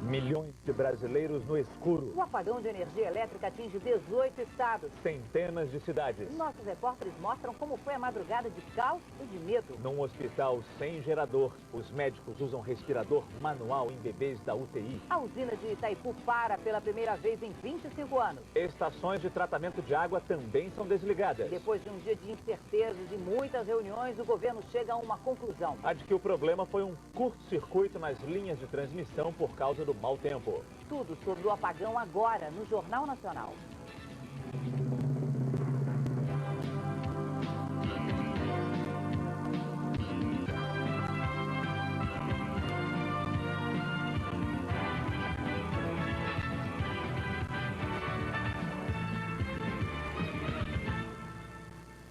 Milhões de brasileiros no escuro. O apagão de energia elétrica atinge 18 estados. Centenas de cidades. Nossos repórteres mostram como foi a madrugada de caos e de medo. Num hospital sem gerador, os médicos usam respirador manual em bebês da UTI. A usina de Itaipu para pela primeira vez em 25 anos. Estações de tratamento de água também são desligadas. Depois de um dia de incertezas e muitas reuniões, o governo chega a uma conclusão. A de que o problema foi um curto-circuito nas linhas de transmissão por causa do mau tempo. Tudo sobre o apagão agora no Jornal Nacional.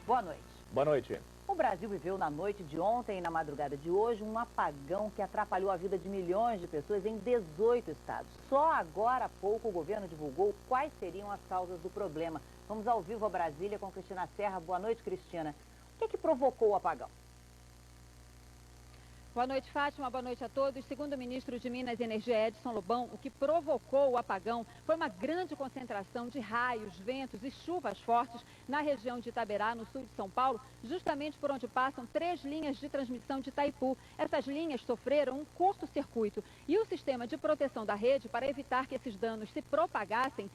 Boa noite. Boa noite. O Brasil viveu na noite de ontem e na madrugada de hoje um apagão que atrapalhou a vida de milhões de pessoas em 18 estados. Só agora há pouco o governo divulgou quais seriam as causas do problema. Vamos ao vivo a Brasília com Cristina Serra. Boa noite, Cristina. O que provocou o apagão? Boa noite, Fátima. Boa noite a todos. Segundo o ministro de Minas e Energia, Edson Lobão, o que provocou o apagão foi uma grande concentração de raios, ventos e chuvas fortes na região de Itaberá, no sul de São Paulo, justamente por onde passam 3 linhas de transmissão de Itaipu. Essas linhas sofreram um curto-circuito e o sistema de proteção da rede, para evitar que esses danos se propagassem,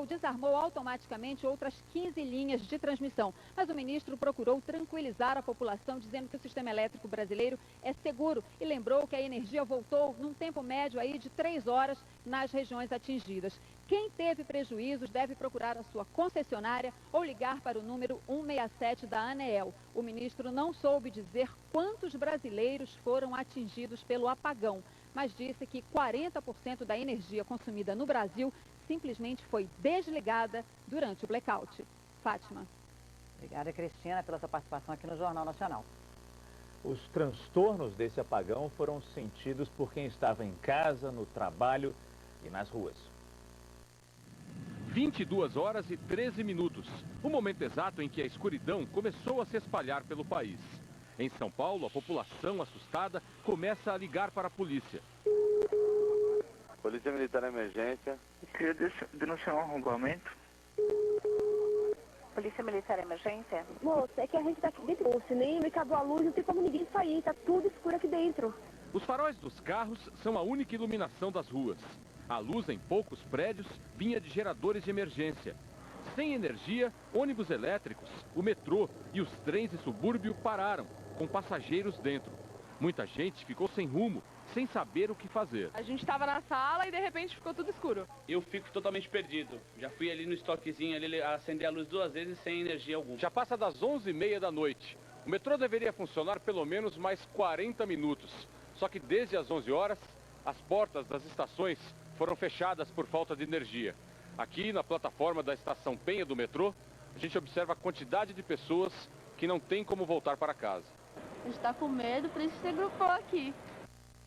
desarmou automaticamente outras 15 linhas de transmissão. Mas o ministro procurou tranquilizar a população, dizendo que o sistema elétrico brasileiro é seguro e lembrou que a energia voltou num tempo médio aí de 3 horas nas regiões atingidas. Quem teve prejuízos deve procurar a sua concessionária ou ligar para o número 167 da ANEEL. O ministro não soube dizer quantos brasileiros foram atingidos pelo apagão, mas disse que 40% da energia consumida no Brasil simplesmente foi desligada durante o blackout. Fátima. Obrigada, Cristina, pela sua participação aqui no Jornal Nacional. Os transtornos desse apagão foram sentidos por quem estava em casa, no trabalho e nas ruas. 22 horas e 13 minutos, o momento exato em que a escuridão começou a se espalhar pelo país. Em São Paulo, a população assustada começa a ligar para a polícia. Polícia Militar Emergência. Queria denunciar um arrombamento. Polícia Militar Emergência? Moça, é que a gente tá aqui dentro do cinema e acabou a luz, não tem como ninguém sair, tá tudo escuro aqui dentro. Os faróis dos carros são a única iluminação das ruas. A luz em poucos prédios vinha de geradores de emergência. Sem energia, ônibus elétricos, o metrô e os trens de subúrbio pararam, com passageiros dentro. Muita gente ficou sem rumo, sem saber o que fazer. A gente estava na sala e de repente ficou tudo escuro. Eu fico totalmente perdido. Já fui ali no estoquezinho, ali acender a luz 2 vezes sem energia alguma. Já passa das 11h30 da noite. O metrô deveria funcionar pelo menos mais 40 minutos. Só que desde as 11 horas, as portas das estações foram fechadas por falta de energia. Aqui na plataforma da estação Penha do metrô, a gente observa a quantidade de pessoas que não tem como voltar para casa. A gente está com medo, por isso se agrupou aqui.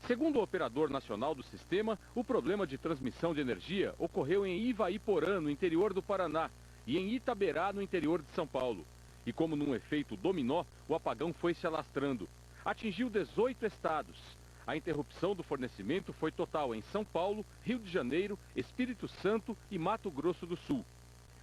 Segundo o operador nacional do sistema, o problema de transmissão de energia ocorreu em Ivaiporã, no interior do Paraná, e em Itaberá, no interior de São Paulo. E como num efeito dominó, o apagão foi se alastrando. Atingiu 18 estados. A interrupção do fornecimento foi total em São Paulo, Rio de Janeiro, Espírito Santo e Mato Grosso do Sul.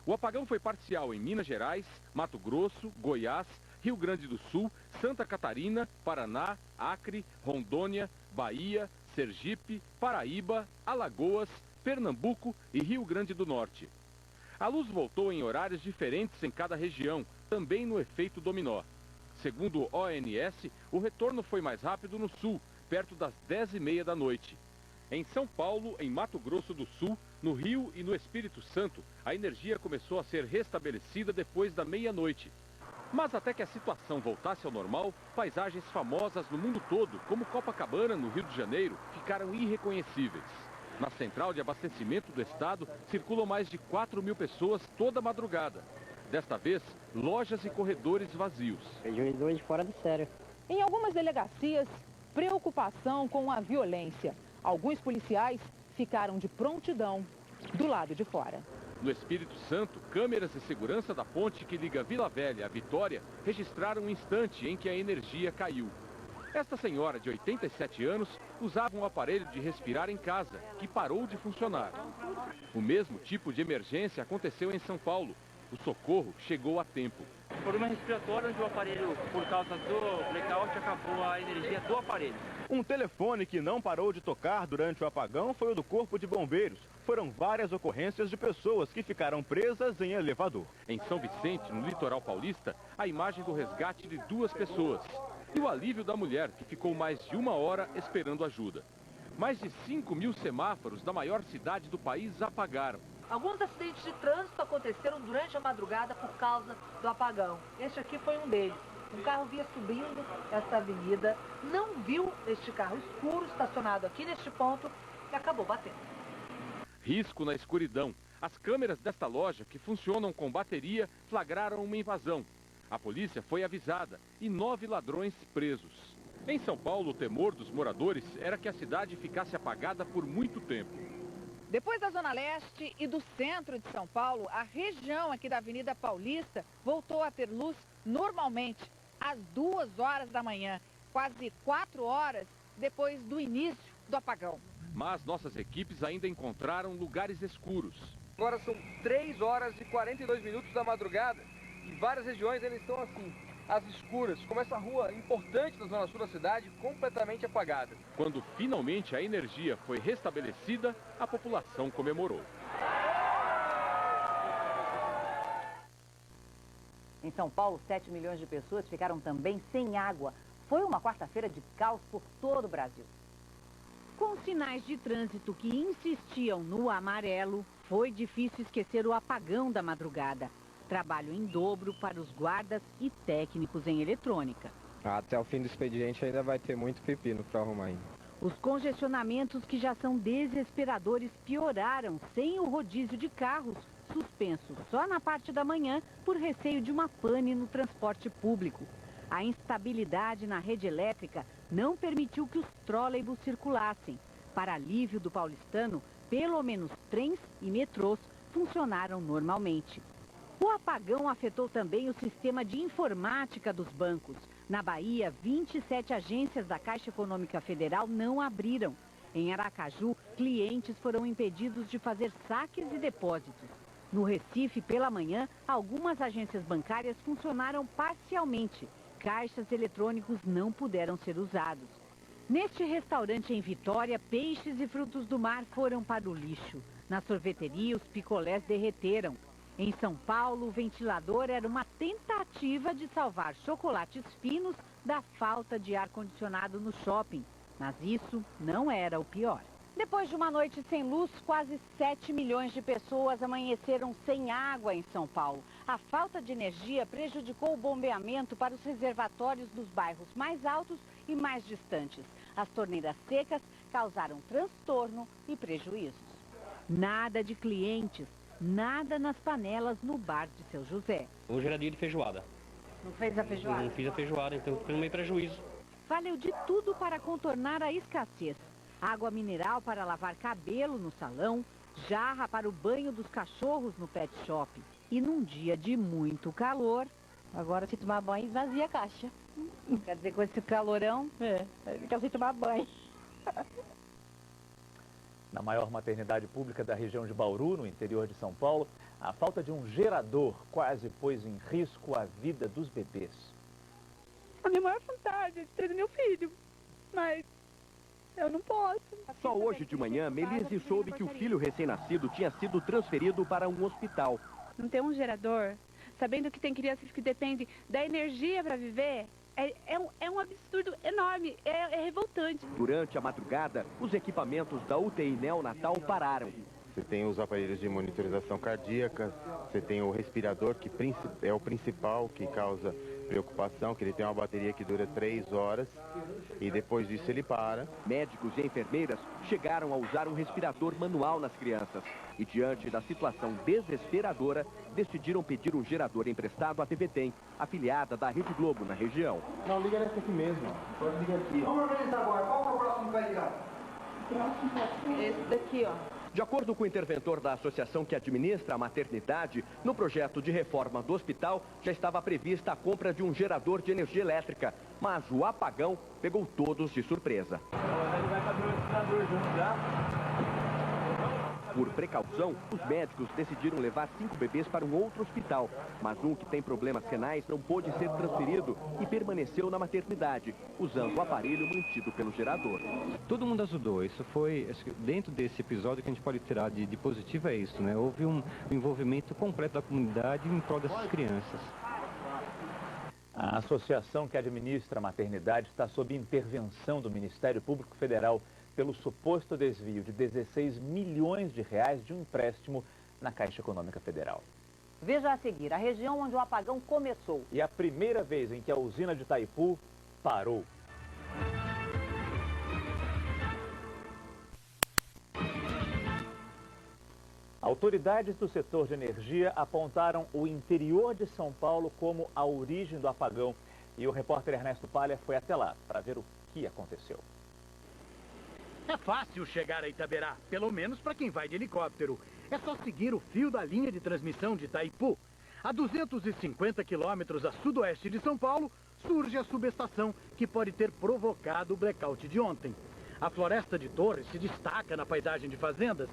O apagão foi parcial em Minas Gerais, Mato Grosso, Goiás, Rio Grande do Sul, Santa Catarina, Paraná, Acre, Rondônia, Bahia, Sergipe, Paraíba, Alagoas, Pernambuco e Rio Grande do Norte. A luz voltou em horários diferentes em cada região, também no efeito dominó. Segundo o ONS, o retorno foi mais rápido no sul, perto das 10h30 da noite. Em São Paulo, em Mato Grosso do Sul, no Rio e no Espírito Santo, a energia começou a ser restabelecida depois da meia-noite. Mas até que a situação voltasse ao normal, paisagens famosas no mundo todo, como Copacabana, no Rio de Janeiro, ficaram irreconhecíveis. Na central de abastecimento do estado, circulam mais de 4.000 pessoas toda madrugada. Desta vez, lojas e corredores vazios. Prejuízo fora do sério. Em algumas delegacias, preocupação com a violência. Alguns policiais ficaram de prontidão do lado de fora. No Espírito Santo, câmeras de segurança da ponte que liga Vila Velha à Vitória registraram um instante em que a energia caiu. Esta senhora de 87 anos usava um aparelho de respirar em casa, que parou de funcionar. O mesmo tipo de emergência aconteceu em São Paulo. O socorro chegou a tempo. Problema respiratório, onde o aparelho, por causa do blackout, acabou a energia do aparelho. Um telefone que não parou de tocar durante o apagão foi o do Corpo de Bombeiros. Foram várias ocorrências de pessoas que ficaram presas em elevador. Em São Vicente, no litoral paulista, a imagem do resgate de 2 pessoas. E o alívio da mulher, que ficou mais de 1 hora esperando ajuda. Mais de 5.000 semáforos da maior cidade do país apagaram. Alguns acidentes de trânsito aconteceram durante a madrugada por causa do apagão. Este aqui foi um deles. Um carro vinha subindo essa avenida, não viu este carro escuro estacionado aqui neste ponto e acabou batendo. Risco na escuridão. As câmeras desta loja, que funcionam com bateria, flagraram uma invasão. A polícia foi avisada e 9 ladrões presos. Em São Paulo, o temor dos moradores era que a cidade ficasse apagada por muito tempo. Depois da Zona Leste e do centro de São Paulo, a região aqui da Avenida Paulista voltou a ter luz normalmente, às 2 horas da manhã, quase 4 horas depois do início do apagão. Mas nossas equipes ainda encontraram lugares escuros. Agora são 3 horas e 42 minutos da madrugada e várias regiões ainda estão assim, às escuras, como essa rua importante da zona sul da cidade, completamente apagada. Quando finalmente a energia foi restabelecida, a população comemorou. Em São Paulo, 7 milhões de pessoas ficaram também sem água. Foi uma quarta-feira de caos por todo o Brasil. Com sinais de trânsito que insistiam no amarelo, foi difícil esquecer o apagão da madrugada. Trabalho em dobro para os guardas e técnicos em eletrônica. Até o fim do expediente ainda vai ter muito pepino para arrumar ainda. Os congestionamentos, que já são desesperadores, pioraram sem o rodízio de carros, suspenso só na parte da manhã por receio de uma pane no transporte público. A instabilidade na rede elétrica não permitiu que os trólebus circulassem. Para alívio do paulistano, pelo menos trens e metrôs funcionaram normalmente. O apagão afetou também o sistema de informática dos bancos. Na Bahia, 27 agências da Caixa Econômica Federal não abriram. Em Aracaju, clientes foram impedidos de fazer saques e depósitos. No Recife, pela manhã, algumas agências bancárias funcionaram parcialmente. Caixas eletrônicos não puderam ser usados. Neste restaurante em Vitória, peixes e frutos do mar foram para o lixo. Na sorveteria, os picolés derreteram. Em São Paulo, o ventilador era uma tentativa de salvar chocolates finos da falta de ar-condicionado no shopping. Mas isso não era o pior. Depois de uma noite sem luz, quase 7 milhões de pessoas amanheceram sem água em São Paulo. A falta de energia prejudicou o bombeamento para os reservatórios dos bairros mais altos e mais distantes. As torneiras secas causaram transtorno e prejuízos. Nada de clientes. Nada nas panelas no bar de Seu José. Hoje era dia de feijoada. Não fez a feijoada? Não fiz a feijoada, então tomei prejuízo. Valeu de tudo para contornar a escassez. Água mineral para lavar cabelo no salão, jarra para o banho dos cachorros no pet shop. E num dia de muito calor... Agora, se tomar banho, esvazia a caixa. Quer dizer, com esse calorão, fica sem tomar banho. Na maior maternidade pública da região de Bauru, no interior de São Paulo, a falta de um gerador quase pôs em risco a vida dos bebês. A minha maior vontade é de ter meu filho, mas eu não posso. Só hoje de manhã, Melise soube que o filho recém-nascido tinha sido transferido para um hospital. Não ter um gerador, sabendo que tem crianças que dependem da energia para viver, é um absurdo enorme, é revoltante. Durante a madrugada, os equipamentos da UTI neonatal pararam. Você tem os aparelhos de monitorização cardíaca, você tem o respirador, que é o principal, que causa preocupação, que ele tem uma bateria que dura 3 horas e depois disso ele para. Médicos e enfermeiras chegaram a usar um respirador manual nas crianças e, diante da situação desesperadora, decidiram pedir um gerador emprestado à TV Tem, afiliada da Rede Globo na região. Não, liga nesse aqui mesmo. Pode ligar aqui. Vamos organizar agora. Qual é o próximo que vai ligar? Esse daqui, ó. De acordo com o interventor da associação que administra a maternidade, no projeto de reforma do hospital já estava prevista a compra de um gerador de energia elétrica, mas o apagão pegou todos de surpresa. Por precaução, os médicos decidiram levar 5 bebês para um outro hospital, mas um que tem problemas renais não pôde ser transferido e permaneceu na maternidade, usando o aparelho mantido pelo gerador. Todo mundo ajudou, isso foi, dentro desse episódio que a gente pode tirar de positivo é isso, né? Houve um envolvimento completo da comunidade em prol dessas crianças. A associação que administra a maternidade está sob intervenção do Ministério Público Federal pelo suposto desvio de 16 milhões de reais de um empréstimo na Caixa Econômica Federal. Veja a seguir a região onde o apagão começou. E a primeira vez em que a usina de Itaipu parou. Autoridades do setor de energia apontaram o interior de São Paulo como a origem do apagão. E o repórter Ernesto Palha foi até lá para ver o que aconteceu. É fácil chegar a Itaberá, pelo menos para quem vai de helicóptero. É só seguir o fio da linha de transmissão de Itaipu. A 250 quilômetros a sudoeste de São Paulo, surge a subestação que pode ter provocado o blackout de ontem. A floresta de Torres se destaca na paisagem de fazendas.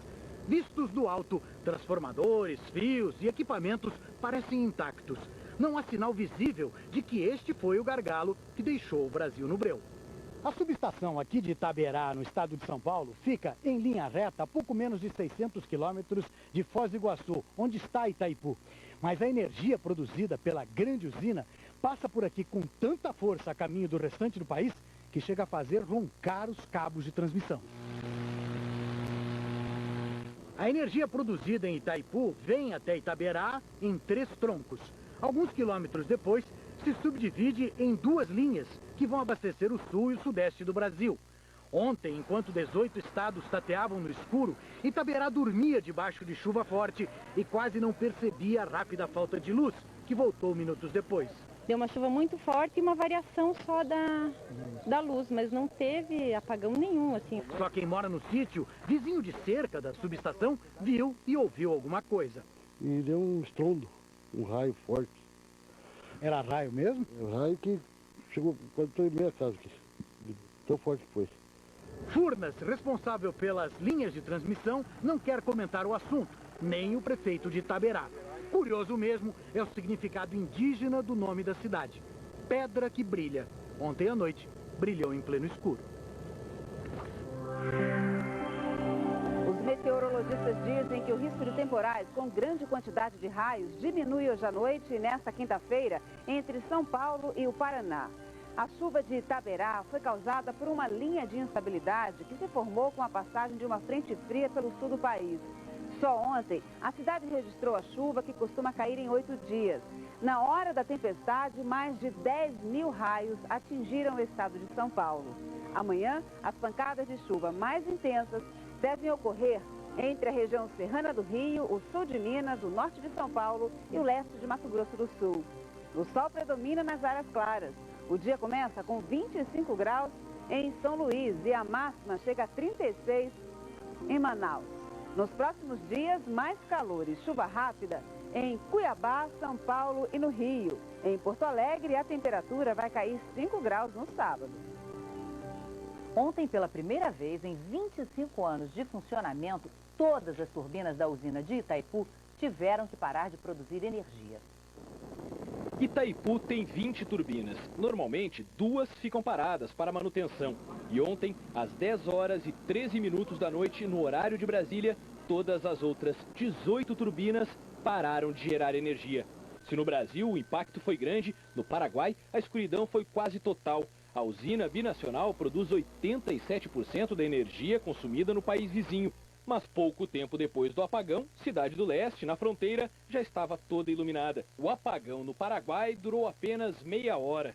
Vistos do alto, transformadores, fios e equipamentos parecem intactos. Não há sinal visível de que este foi o gargalo que deixou o Brasil no breu. A subestação aqui de Itaberá, no estado de São Paulo, fica em linha reta a pouco menos de 600 quilômetros de Foz do Iguaçu, onde está Itaipu. Mas a energia produzida pela grande usina passa por aqui com tanta força a caminho do restante do país que chega a fazer roncar os cabos de transmissão. A energia produzida em Itaipu vem até Itaberá em 3 troncos. Alguns quilômetros depois, se subdivide em 2 linhas que vão abastecer o sul e o sudeste do Brasil. Ontem, enquanto 18 estados tateavam no escuro, Itaberá dormia debaixo de chuva forte e quase não percebia a rápida falta de luz, que voltou minutos depois. Deu uma chuva muito forte e uma variação só da luz, mas não teve apagão nenhum, assim. Só quem mora no sítio, vizinho de cerca da subestação, viu e ouviu alguma coisa. E deu um estrondo, um raio forte. Era raio mesmo? Um raio que chegou quase toda a minha casa aqui, tão forte que foi. Furnas, responsável pelas linhas de transmissão, não quer comentar o assunto, nem o prefeito de Itaberá. Curioso mesmo é o significado indígena do nome da cidade. Pedra que brilha. Ontem à noite, brilhou em pleno escuro. Os meteorologistas dizem que o risco de temporais com grande quantidade de raios diminui hoje à noite e nesta quinta-feira entre São Paulo e o Paraná. A chuva de Itaberá foi causada por uma linha de instabilidade que se formou com a passagem de uma frente fria pelo sul do país. Só ontem, a cidade registrou a chuva que costuma cair em 8 dias. Na hora da tempestade, mais de 10 mil raios atingiram o estado de São Paulo. Amanhã, as pancadas de chuva mais intensas devem ocorrer entre a região serrana do Rio, o sul de Minas, o norte de São Paulo e o leste de Mato Grosso do Sul. O sol predomina nas áreas claras. O dia começa com 25 graus em São Luís e a máxima chega a 36 em Manaus. Nos próximos dias, mais calor e chuva rápida em Cuiabá, São Paulo e no Rio. Em Porto Alegre, a temperatura vai cair 5 graus no sábado. Ontem, pela primeira vez em 25 anos de funcionamento, todas as turbinas da usina de Itaipu tiveram que parar de produzir energia. Itaipu tem 20 turbinas. Normalmente, 2 ficam paradas para manutenção. E ontem, às 10 horas e 13 minutos da noite, no horário de Brasília, todas as outras 18 turbinas pararam de gerar energia. Se no Brasil o impacto foi grande, no Paraguai a escuridão foi quase total. A usina binacional produz 87% da energia consumida no país vizinho. Mas pouco tempo depois do apagão, Cidade do Leste, na fronteira, já estava toda iluminada. O apagão no Paraguai durou apenas meia hora.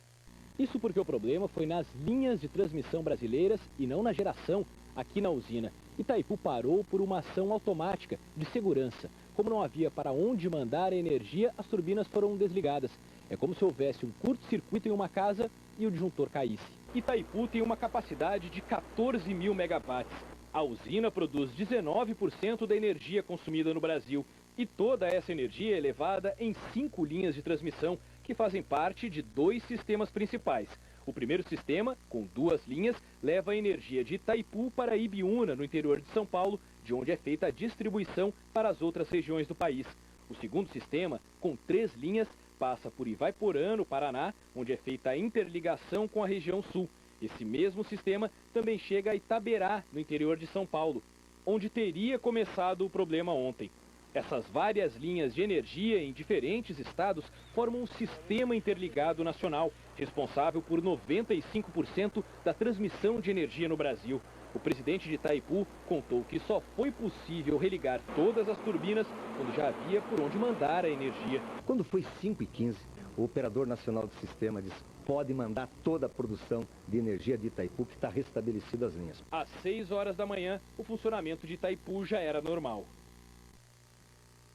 Isso porque o problema foi nas linhas de transmissão brasileiras e não na geração, aqui na usina. Itaipu parou por uma ação automática de segurança. Como não havia para onde mandar a energia, as turbinas foram desligadas. É como se houvesse um curto-circuito em uma casa e o disjuntor caísse. Itaipu tem uma capacidade de 14 mil megawatts. A usina produz 19% da energia consumida no Brasil e toda essa energia é levada em 5 linhas de transmissão que fazem parte de 2 sistemas principais. O primeiro sistema, com 2 linhas, leva a energia de Itaipu para Ibiúna, no interior de São Paulo, de onde é feita a distribuição para as outras regiões do país. O segundo sistema, com 3 linhas, passa por Ivaiporã, no Paraná, onde é feita a interligação com a região sul. Esse mesmo sistema também chega a Itaberá, no interior de São Paulo, onde teria começado o problema ontem. Essas várias linhas de energia em diferentes estados formam um sistema interligado nacional, responsável por 95% da transmissão de energia no Brasil. O presidente de Itaipu contou que só foi possível religar todas as turbinas quando já havia por onde mandar a energia. Quando foi 5h15, o operador nacional do sistema disse: pode mandar toda a produção de energia de Itaipu, que está restabelecido as linhas. Às 6 horas da manhã, o funcionamento de Itaipu já era normal.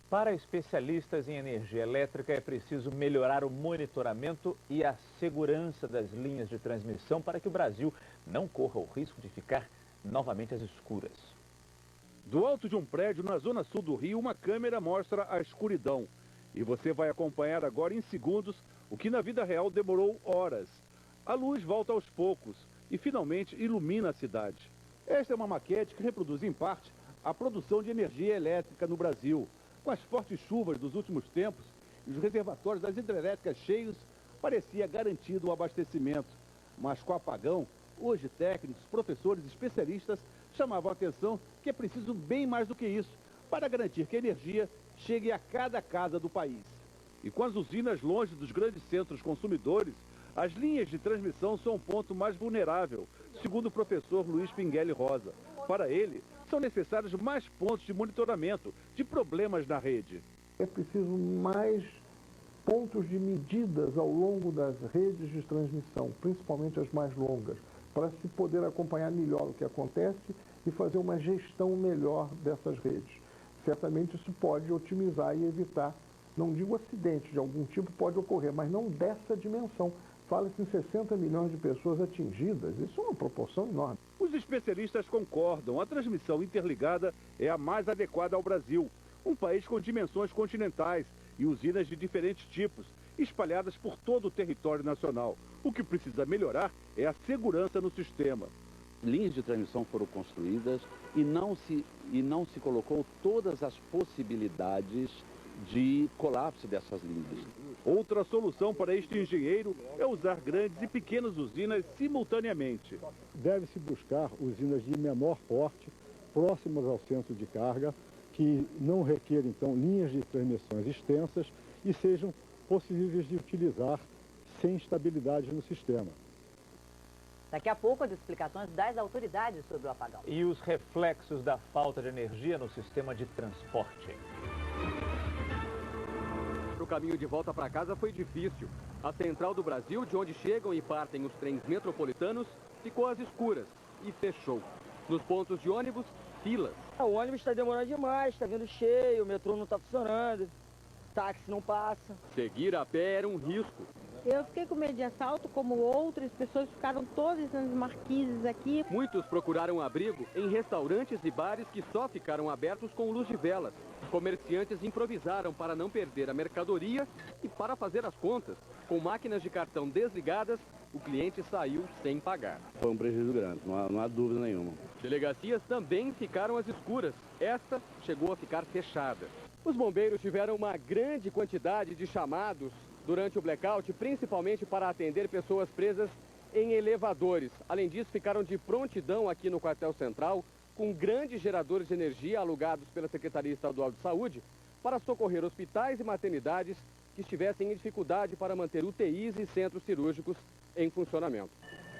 Para especialistas em energia elétrica, é preciso melhorar o monitoramento e a segurança das linhas de transmissão para que o Brasil não corra o risco de ficar novamente às escuras. Do alto de um prédio na zona sul do Rio, uma câmera mostra a escuridão. E você vai acompanhar agora em segundos o que na vida real demorou horas. A luz volta aos poucos e finalmente ilumina a cidade. Esta é uma maquete que reproduz em parte a produção de energia elétrica no Brasil. Com as fortes chuvas dos últimos tempos e os reservatórios das hidrelétricas cheios, parecia garantido o abastecimento. Mas com o apagão, hoje técnicos, professores e especialistas chamavam a atenção que é preciso bem mais do que isso para garantir que a energia chegue a cada casa do país. E com as usinas longe dos grandes centros consumidores, as linhas de transmissão são o ponto mais vulnerável, segundo o professor Luiz Pinguelli Rosa. Para ele, são necessários mais pontos de monitoramento de problemas na rede. É preciso mais pontos de medidas ao longo das redes de transmissão, principalmente as mais longas, para se poder acompanhar melhor o que acontece e fazer uma gestão melhor dessas redes. Certamente isso pode otimizar e evitar, não digo acidentes de algum tipo, pode ocorrer, mas não dessa dimensão. Fala-se em 60 milhões de pessoas atingidas, isso é uma proporção enorme. Os especialistas concordam, a transmissão interligada é a mais adequada ao Brasil, um país com dimensões continentais e usinas de diferentes tipos, espalhadas por todo o território nacional. O que precisa melhorar é a segurança no sistema. Linhas de transmissão foram construídas e não se colocou todas as possibilidades de colapso dessas linhas. Outra solução para este engenheiro é usar grandes e pequenas usinas simultaneamente. Deve-se buscar usinas de menor porte, próximas ao centro de carga, que não requerem, então, linhas de transmissões extensas e sejam possíveis de utilizar sem instabilidade no sistema. Daqui a pouco, as explicações das autoridades sobre o apagão. E os reflexos da falta de energia no sistema de transporte. O caminho de volta para casa foi difícil. A central do Brasil, de onde chegam e partem os trens metropolitanos, ficou às escuras e fechou. Nos pontos de ônibus, filas. O ônibus está demorando demais, está vindo cheio, o metrô não está funcionando, táxi não passa. Seguir a pé era um risco. Eu fiquei com medo de assalto, como outras pessoas ficaram todas nas marquises aqui. Muitos procuraram abrigo em restaurantes e bares que só ficaram abertos com luz de velas. Comerciantes improvisaram para não perder a mercadoria e para fazer as contas. Com máquinas de cartão desligadas, o cliente saiu sem pagar. Foi um prejuízo grande, não há dúvida nenhuma. Delegacias também ficaram às escuras. Esta chegou a ficar fechada. Os bombeiros tiveram uma grande quantidade de chamados durante o blackout, principalmente para atender pessoas presas em elevadores. Além disso, ficaram de prontidão aqui no quartel central, com grandes geradores de energia alugados pela Secretaria Estadual de Saúde, para socorrer hospitais e maternidades que estivessem em dificuldade para manter UTIs e centros cirúrgicos em funcionamento.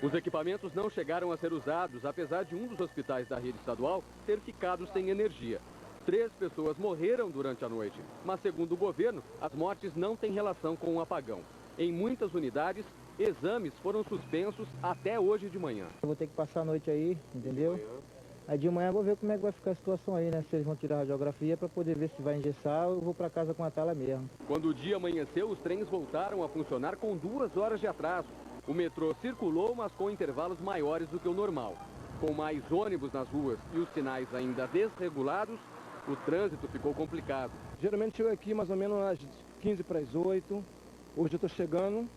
Os equipamentos não chegaram a ser usados, apesar de um dos hospitais da rede estadual ter ficado sem energia. 3 pessoas morreram durante a noite, mas segundo o governo, as mortes não têm relação com o apagão. Em muitas unidades, exames foram suspensos até hoje de manhã. Eu vou ter que passar a noite aí, entendeu? Aí de manhã eu vou ver como é que vai ficar a situação aí, né? Se eles vão tirar a radiografia para poder ver se vai engessar ou eu vou para casa com a tala mesmo. Quando o dia amanheceu, os trens voltaram a funcionar com 2 horas de atraso. O metrô circulou, mas com intervalos maiores do que o normal. Com mais ônibus nas ruas e os sinais ainda desregulados, o trânsito ficou complicado. Geralmente chego aqui mais ou menos às 15 para as 8. Hoje eu estou chegando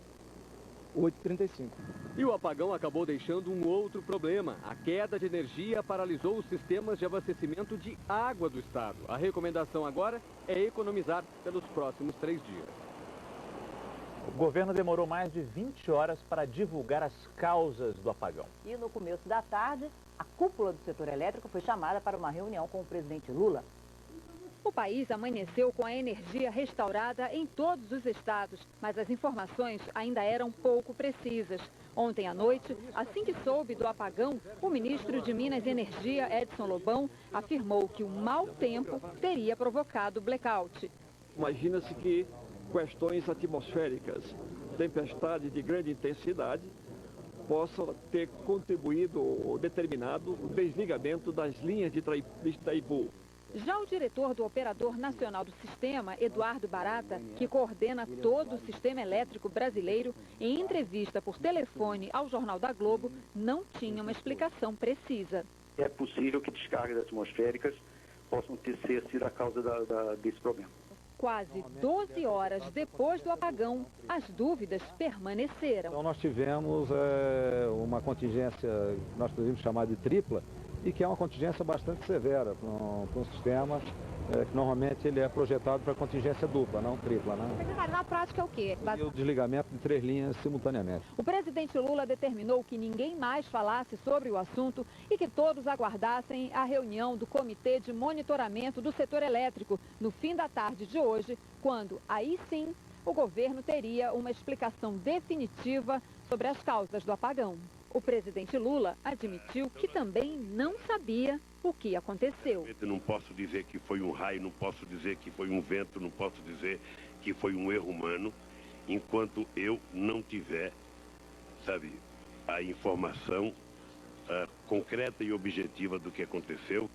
8h35. E o apagão acabou deixando um outro problema. A queda de energia paralisou os sistemas de abastecimento de água do estado. A recomendação agora é economizar pelos próximos 3 dias. O governo demorou mais de 20 horas para divulgar as causas do apagão. E no começo da tarde, a cúpula do setor elétrico foi chamada para uma reunião com o presidente Lula. O país amanheceu com a energia restaurada em todos os estados, mas as informações ainda eram pouco precisas. Ontem à noite, assim que soube do apagão, o ministro de Minas e Energia, Edson Lobão, afirmou que o mau tempo teria provocado blackout. Imagina-se que questões atmosféricas, tempestade de grande intensidade, possam ter contribuído ou determinado o desligamento das linhas de Itaipu. Já o diretor do Operador Nacional do Sistema, Eduardo Barata, que coordena todo o sistema elétrico brasileiro, em entrevista por telefone ao Jornal da Globo, não tinha uma explicação precisa. É possível que descargas atmosféricas possam ter sido a causa desse problema. Quase 12 horas depois do apagão, as dúvidas permaneceram. Então nós tivemos uma contingência, nós podemos chamar de tripla, e que é uma contingência bastante severa para um sistema que normalmente ele é projetado para contingência dupla, não tripla, né? Secretário, na prática é o quê? E o desligamento de 3 linhas simultaneamente. O presidente Lula determinou que ninguém mais falasse sobre o assunto e que todos aguardassem a reunião do Comitê de Monitoramento do Setor Elétrico no fim da tarde de hoje, quando, aí sim, o governo teria uma explicação definitiva sobre as causas do apagão. O presidente Lula admitiu que também não sabia o que aconteceu. Eu não posso dizer que foi um raio, não posso dizer que foi um vento, não posso dizer que foi um erro humano, enquanto eu não tiver, sabe, a informação concreta e objetiva do que aconteceu.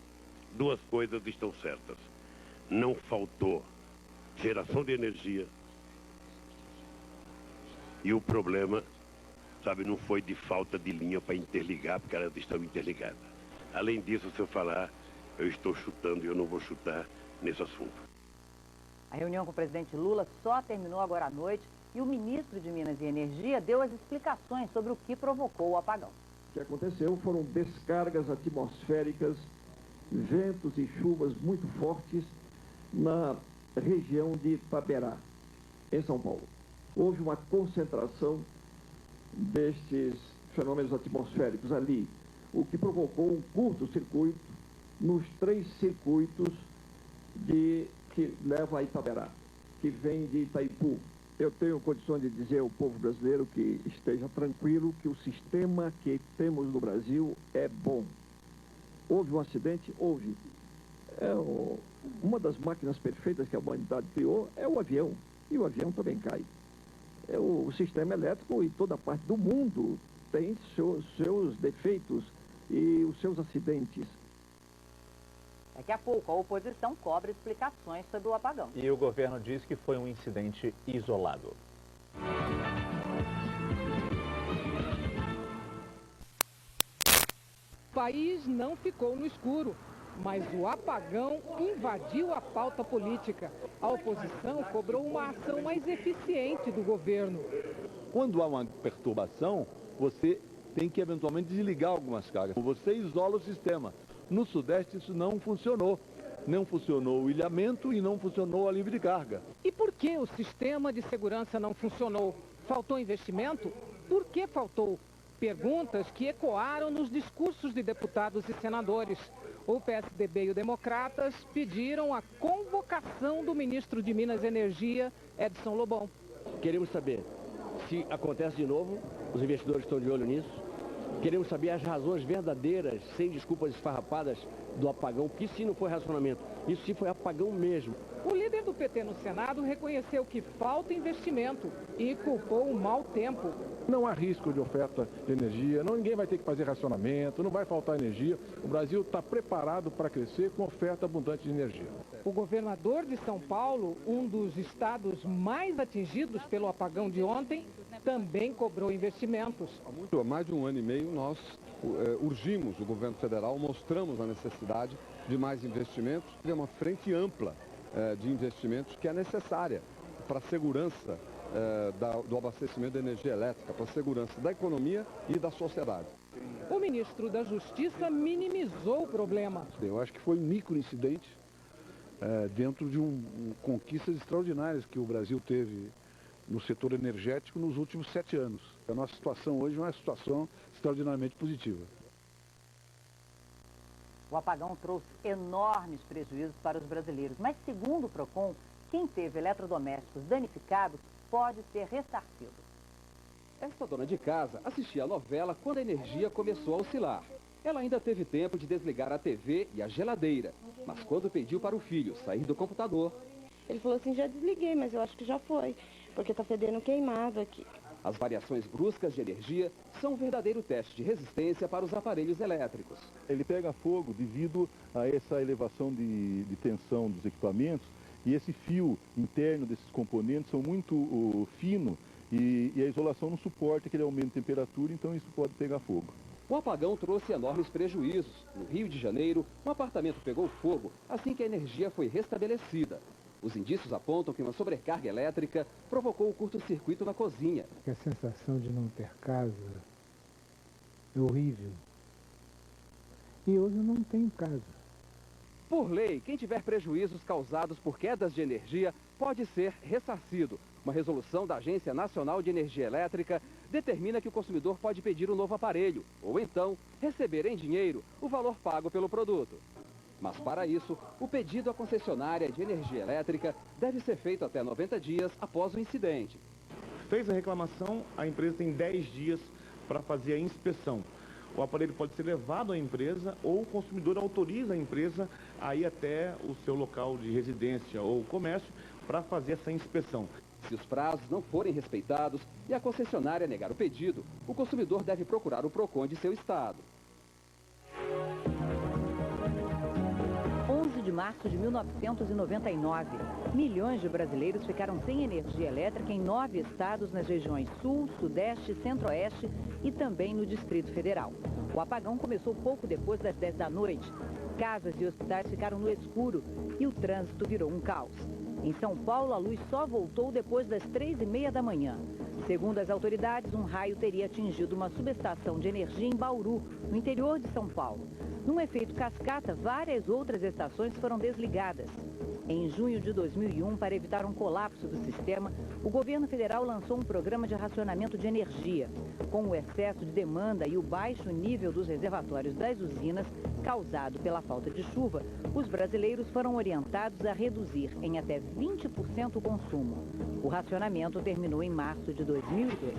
2 coisas estão certas. Não faltou geração de energia e o problema, sabe, não foi de falta de linha para interligar, porque elas estão interligadas. Além disso, se eu falar, eu estou chutando e eu não vou chutar nesse assunto. A reunião com o presidente Lula só terminou agora à noite e o ministro de Minas e Energia deu as explicações sobre o que provocou o apagão. O que aconteceu foram descargas atmosféricas, ventos e chuvas muito fortes na região de Itaberá, em São Paulo. Houve uma concentração destes fenômenos atmosféricos ali, o que provocou um curto-circuito nos 3 circuitos que levam a Itaberá, que vem de Itaipu. Eu tenho condições de dizer ao povo brasileiro que esteja tranquilo que o sistema que temos no Brasil é bom. Houve um acidente? Houve. Uma das máquinas perfeitas que a humanidade criou é o avião, e o avião também cai. O sistema elétrico em toda parte do mundo tem seus defeitos e os seus acidentes. Daqui a pouco, a oposição cobra explicações sobre o apagão. E o governo diz que foi um incidente isolado. O país não ficou no escuro, mas o apagão invadiu a pauta política. A oposição cobrou uma ação mais eficiente do governo. Quando há uma perturbação, você tem que eventualmente desligar algumas cargas. Você isola o sistema. No Sudeste isso não funcionou. Não funcionou o ilhamento e não funcionou a livre de carga. E por que o sistema de segurança não funcionou? Faltou investimento? Por que faltou? Perguntas que ecoaram nos discursos de deputados e senadores. O PSDB e o Democratas pediram a convocação do ministro de Minas e Energia, Edson Lobão. Queremos saber se acontece de novo, os investidores estão de olho nisso. Queremos saber as razões verdadeiras, sem desculpas esfarrapadas, do apagão, que sim não foi racionamento, isso sim foi apagão mesmo. O líder do PT no Senado reconheceu que falta investimento e culpou o mau tempo. Não há risco de oferta de energia, ninguém vai ter que fazer racionamento, não vai faltar energia. O Brasil está preparado para crescer com oferta abundante de energia. O governador de São Paulo, um dos estados mais atingidos pelo apagão de ontem, também cobrou investimentos. Há mais de 1 ano e meio nós urgimos o governo federal, mostramos a necessidade de mais investimentos, de uma frente ampla de investimentos que é necessária para a segurança do abastecimento de energia elétrica, para a segurança da economia e da sociedade. O ministro da Justiça minimizou o problema. Eu acho que foi um microincidente dentro de conquistas extraordinárias que o Brasil teve no setor energético nos últimos 7 anos. A nossa situação hoje é uma situação extraordinariamente positiva. O apagão trouxe enormes prejuízos para os brasileiros, mas segundo o PROCON, quem teve eletrodomésticos danificados pode ser ressarcido. Esta dona de casa assistia a novela quando a energia começou a oscilar. Ela ainda teve tempo de desligar a TV e a geladeira, mas quando pediu para o filho sair do computador... Ele falou assim, já desliguei, mas eu acho que já foi, porque está fedendo queimado aqui. As variações bruscas de energia são um verdadeiro teste de resistência para os aparelhos elétricos. Ele pega fogo devido a essa elevação de tensão dos equipamentos, e esse fio interno desses componentes são muito fino e a isolação não suporta aquele aumento de temperatura, então isso pode pegar fogo. O apagão trouxe enormes prejuízos. No Rio de Janeiro, um apartamento pegou fogo assim que a energia foi restabelecida. Os indícios apontam que uma sobrecarga elétrica provocou o curto-circuito na cozinha. A sensação de não ter casa é horrível. E hoje eu não tenho casa. Por lei, quem tiver prejuízos causados por quedas de energia pode ser ressarcido. Uma resolução da Agência Nacional de Energia Elétrica determina que o consumidor pode pedir um novo aparelho, ou então receber em dinheiro o valor pago pelo produto. Mas para isso, o pedido à concessionária de energia elétrica deve ser feito até 90 dias após o incidente. Fez a reclamação, a empresa tem 10 dias para fazer a inspeção. O aparelho pode ser levado à empresa ou o consumidor autoriza a empresa a ir até o seu local de residência ou comércio para fazer essa inspeção. Se os prazos não forem respeitados e a concessionária negar o pedido, o consumidor deve procurar o PROCON de seu estado. 11 de março de 1999, milhões de brasileiros ficaram sem energia elétrica em 9 estados nas regiões Sul, Sudeste, Centro-Oeste e também no Distrito Federal. O apagão começou pouco depois das 10 da noite. Casas e hospitais ficaram no escuro e o trânsito virou um caos. Em São Paulo, a luz só voltou depois das 3h30 da manhã. Segundo as autoridades, um raio teria atingido uma subestação de energia em Bauru, no interior de São Paulo. Num efeito cascata, várias outras estações foram desligadas. Em junho de 2001, para evitar um colapso do sistema, o governo federal lançou um programa de racionamento de energia. Com o excesso de demanda e o baixo nível dos reservatórios das usinas, causado pela falta de chuva, os brasileiros foram orientados a reduzir em até 20% o consumo. O racionamento terminou em março de 2002.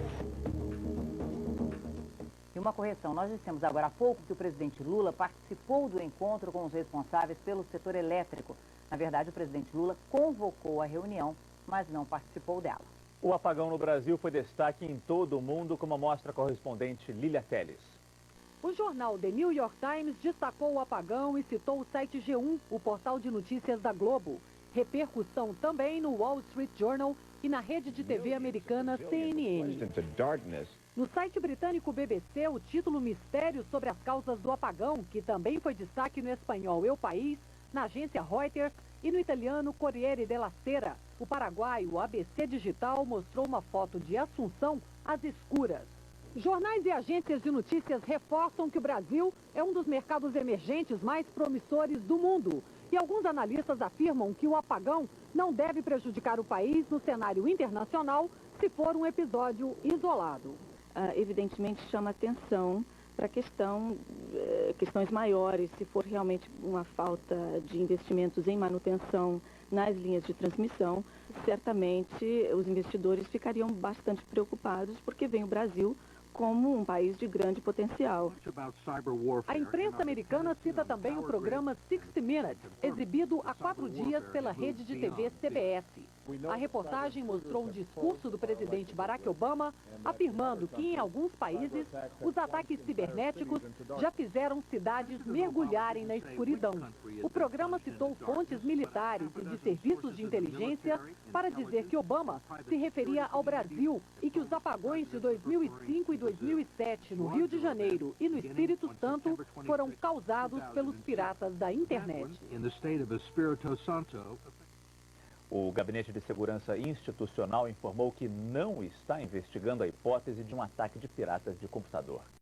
E uma correção, nós dissemos agora há pouco que o presidente Lula participou do encontro com os responsáveis pelo setor elétrico. Na verdade, o presidente Lula convocou a reunião, mas não participou dela. O apagão no Brasil foi destaque em todo o mundo, como mostra a correspondente Lília Teles. O jornal The New York Times destacou o apagão e citou o site G1, o portal de notícias da Globo. Repercussão também no Wall Street Journal e na rede de TV americana CNN. No site britânico BBC, o título Mistério sobre as causas do apagão, que também foi destaque no espanhol El País, na agência Reuters e no italiano Corriere della Sera. O paraguaio ABC Digital mostrou uma foto de Assunção às escuras. Jornais e agências de notícias reforçam que o Brasil é um dos mercados emergentes mais promissores do mundo. E alguns analistas afirmam que o apagão não deve prejudicar o país no cenário internacional se for um episódio isolado. Evidentemente chama atenção para questões maiores, se for realmente uma falta de investimentos em manutenção nas linhas de transmissão, certamente os investidores ficariam bastante preocupados porque vem o Brasil como um país de grande potencial. A imprensa americana cita também o programa 60 Minutes, exibido há 4 dias pela rede de TV CBS. A reportagem mostrou um discurso do presidente Barack Obama afirmando que em alguns países os ataques cibernéticos já fizeram cidades mergulharem na escuridão. O programa citou fontes militares e de serviços de inteligência para dizer que Obama se referia ao Brasil e que os apagões de 2005 e 2007 no Rio de Janeiro e no Espírito Santo foram causados pelos piratas da internet. O Gabinete de Segurança Institucional informou que não está investigando a hipótese de um ataque de piratas de computador.